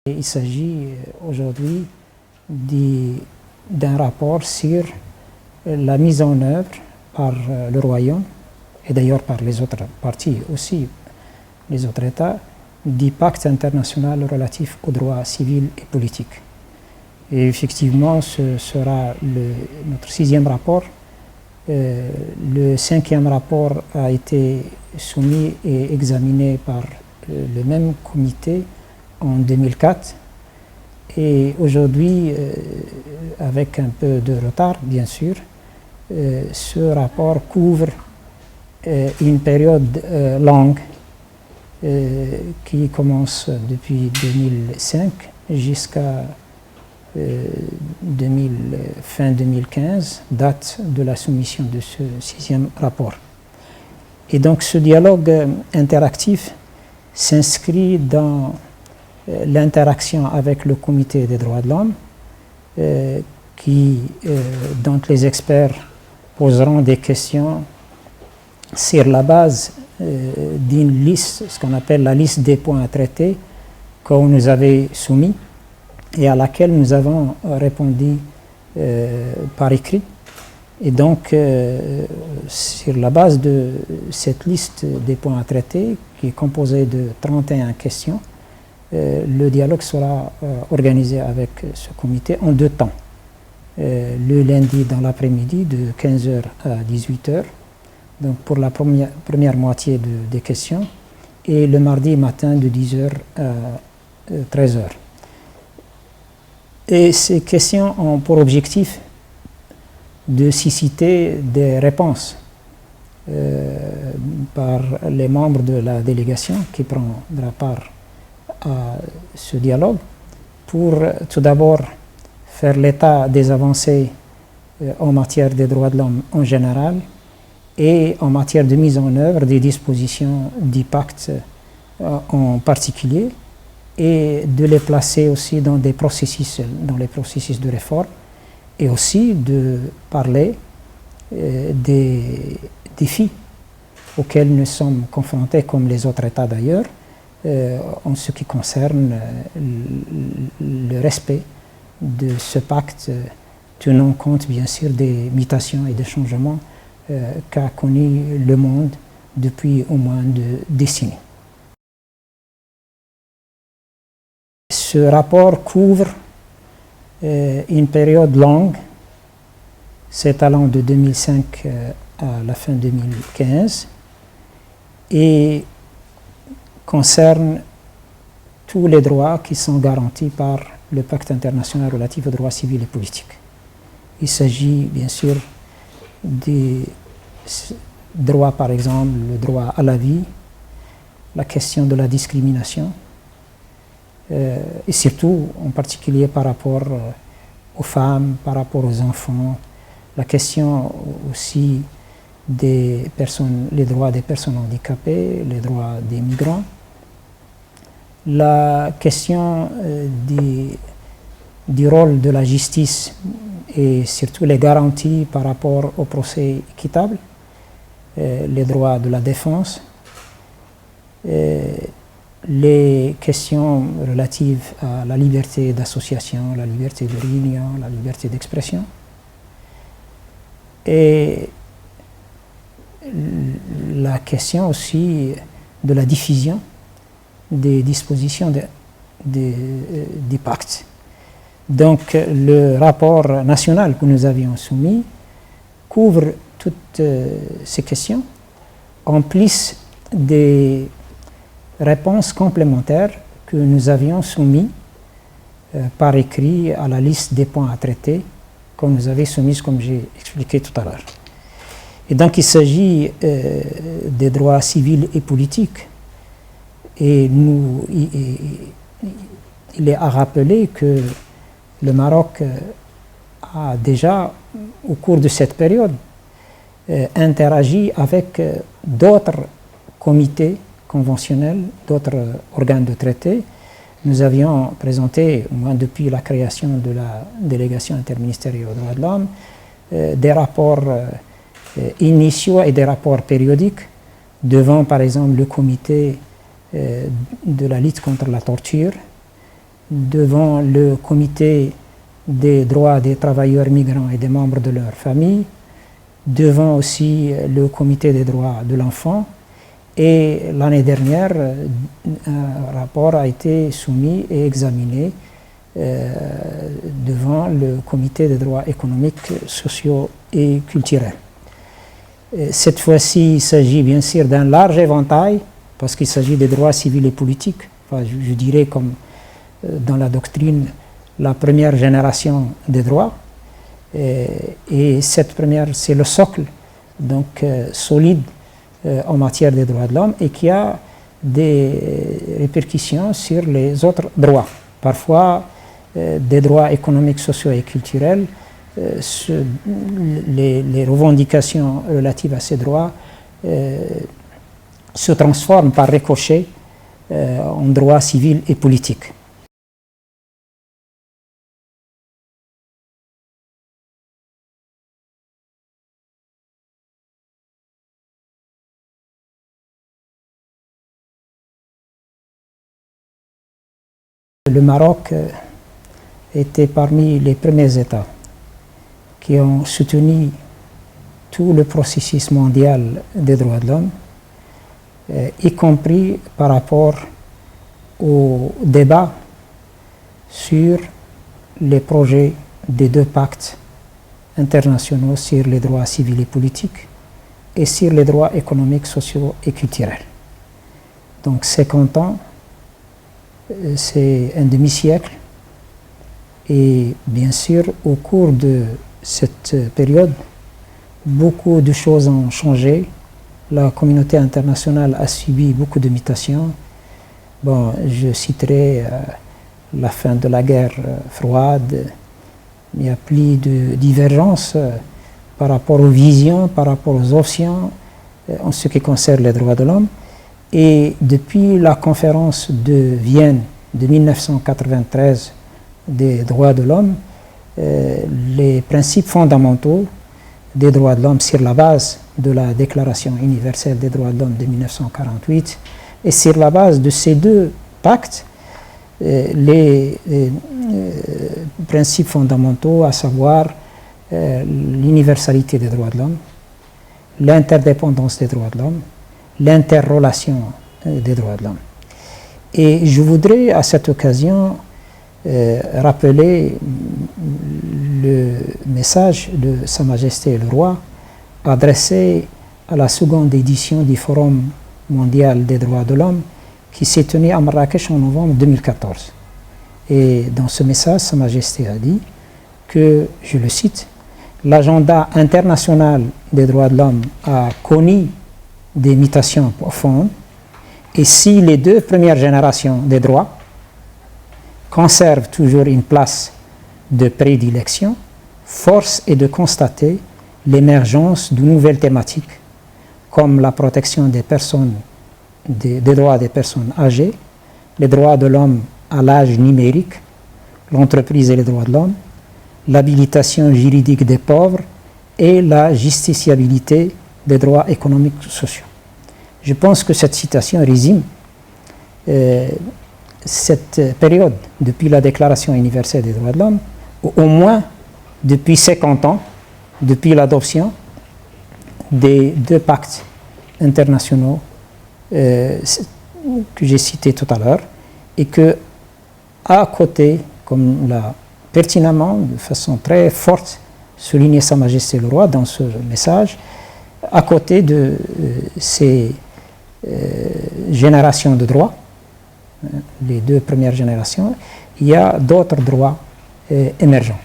Il s'agit aujourd'hui d'un rapport sur la mise en œuvre par le Royaume, et d'ailleurs par les autres parties aussi, les autres États, du pacte international relatif aux droits civils et politiques. Et effectivement, ce sera notre 6e rapport. Le 5e rapport a été soumis et examiné par le même comité en 2004. Et aujourd'hui, avec un peu de retard, bien sûr, ce rapport couvre une période longue qui commence depuis 2005 jusqu'à fin 2015, date de la soumission de ce 6e rapport. Et donc ce dialogue interactif s'inscrit dans l'interaction avec le Comité des droits de l'homme, dont les experts poseront des questions sur la base d'une liste, ce qu'on appelle la liste des points à traiter, qu'on nous avait soumis et à laquelle nous avons répondu par écrit. Et donc, sur la base de cette liste des points à traiter, qui est composée de 31 questions, le dialogue sera organisé avec ce comité en 2 temps. Le lundi dans l'après-midi de 15h à 18h, donc pour la première moitié des questions, et le mardi matin de 10h à 13h. Et ces questions ont pour objectif de susciter des réponses par les membres de la délégation qui prendra part à ce dialogue, pour tout d'abord faire l'état des avancées en matière des droits de l'homme en général et en matière de mise en œuvre des dispositions du pacte en particulier, et de les placer aussi dans les processus de réforme, et aussi de parler des défis auxquels nous sommes confrontés, comme les autres États d'ailleurs, en ce qui concerne le respect de ce pacte, tenant compte bien sûr des mutations et des changements qu'a connu le monde depuis au moins 2 décennies. Ce rapport couvre une période longue, s'étalant de 2005 à la fin 2015, et concerne tous les droits qui sont garantis par le pacte international relatif aux droits civils et politiques. Il s'agit bien sûr des droits, par exemple, le droit à la vie, la question de la discrimination, et surtout en particulier par rapport aux femmes, par rapport aux enfants, la question aussi des personnes, les droits des personnes handicapées, les droits des migrants, la question du rôle de la justice et surtout les garanties par rapport au procès équitable, les droits de la défense, les questions relatives à la liberté d'association, la liberté de réunion, la liberté d'expression, et la question aussi de la diffusion des dispositions du pacte. Donc le rapport national que nous avions soumis couvre toutes ces questions, en plus des réponses complémentaires que nous avions soumises par écrit à la liste des points à traiter qu'on nous avait soumise, comme j'ai expliqué tout à l'heure. Et donc il s'agit des droits civils et politiques. Et il est à rappeler que le Maroc a déjà, au cours de cette période, interagi avec d'autres comités conventionnels, d'autres organes de traité. Nous avions présenté, au moins depuis la création de la délégation interministérielle aux droits de l'homme, des rapports initiaux et des rapports périodiques devant, par exemple, le comité de la lutte contre la torture, devant le comité des droits des travailleurs migrants et des membres de leur famille, devant aussi le comité des droits de l'enfant. Et l'année dernière, un rapport a été soumis et examiné devant le comité des droits économiques, sociaux et culturels. Cette fois-ci, il s'agit bien sûr d'un large éventail, parce qu'il s'agit des droits civils et politiques. Enfin, je dirais comme dans la doctrine, la première génération des droits. Et cette première, c'est le socle donc, solide en matière des droits de l'homme et qui a des répercussions sur les autres droits. Parfois, des droits économiques, sociaux et culturels, les revendications relatives à ces droits se transforment par ricochet en droits civils et politiques. Le Maroc était parmi les premiers États qui ont soutenu tout le processus mondial des droits de l'homme, y compris par rapport au débat sur les projets des deux pactes internationaux sur les droits civils et politiques et sur les droits économiques, sociaux et culturels. Donc 50 ans, c'est un demi-siècle et bien sûr au cours de cette période, beaucoup de choses ont changé. La communauté internationale a subi beaucoup de mutations. Bon, je citerai la fin de la guerre froide. Il n'y a plus de divergence par rapport aux visions, par rapport aux options en ce qui concerne les droits de l'homme. Et depuis la conférence de Vienne de 1993 des droits de l'homme, les principes fondamentaux des droits de l'homme sur la base de la Déclaration universelle des droits de l'homme de 1948 et sur la base de ces deux pactes, les principes fondamentaux, à savoir l'universalité des droits de l'homme, l'interdépendance des droits de l'homme, l'interrelation des droits de l'homme. Et je voudrais à cette occasion rappeler le message de Sa Majesté le Roi adressé à la seconde édition du Forum mondial des droits de l'homme qui s'est tenu à Marrakech en novembre 2014. Et dans ce message, Sa Majesté a dit que, je le cite, l'agenda international des droits de l'homme a connu des mutations profondes et si les deux premières générations des droits conservent toujours une place de prédilection, force est de constater l'émergence de nouvelles thématiques comme la protection des personnes, des droits des personnes âgées, les droits de l'homme à l'âge numérique, l'entreprise et les droits de l'homme, l'habilitation juridique des pauvres et la justiciabilité des droits économiques et sociaux. Je pense que cette citation résume cette période depuis la Déclaration universelle des droits de l'homme, au moins depuis 50 ans, depuis l'adoption des deux pactes internationaux que j'ai cités tout à l'heure, et que, à côté, comme l'a pertinemment, de façon très forte, souligné Sa Majesté le Roi dans ce message, à côté de ces générations de droits, les deux premières générations, il y a d'autres droits émergents.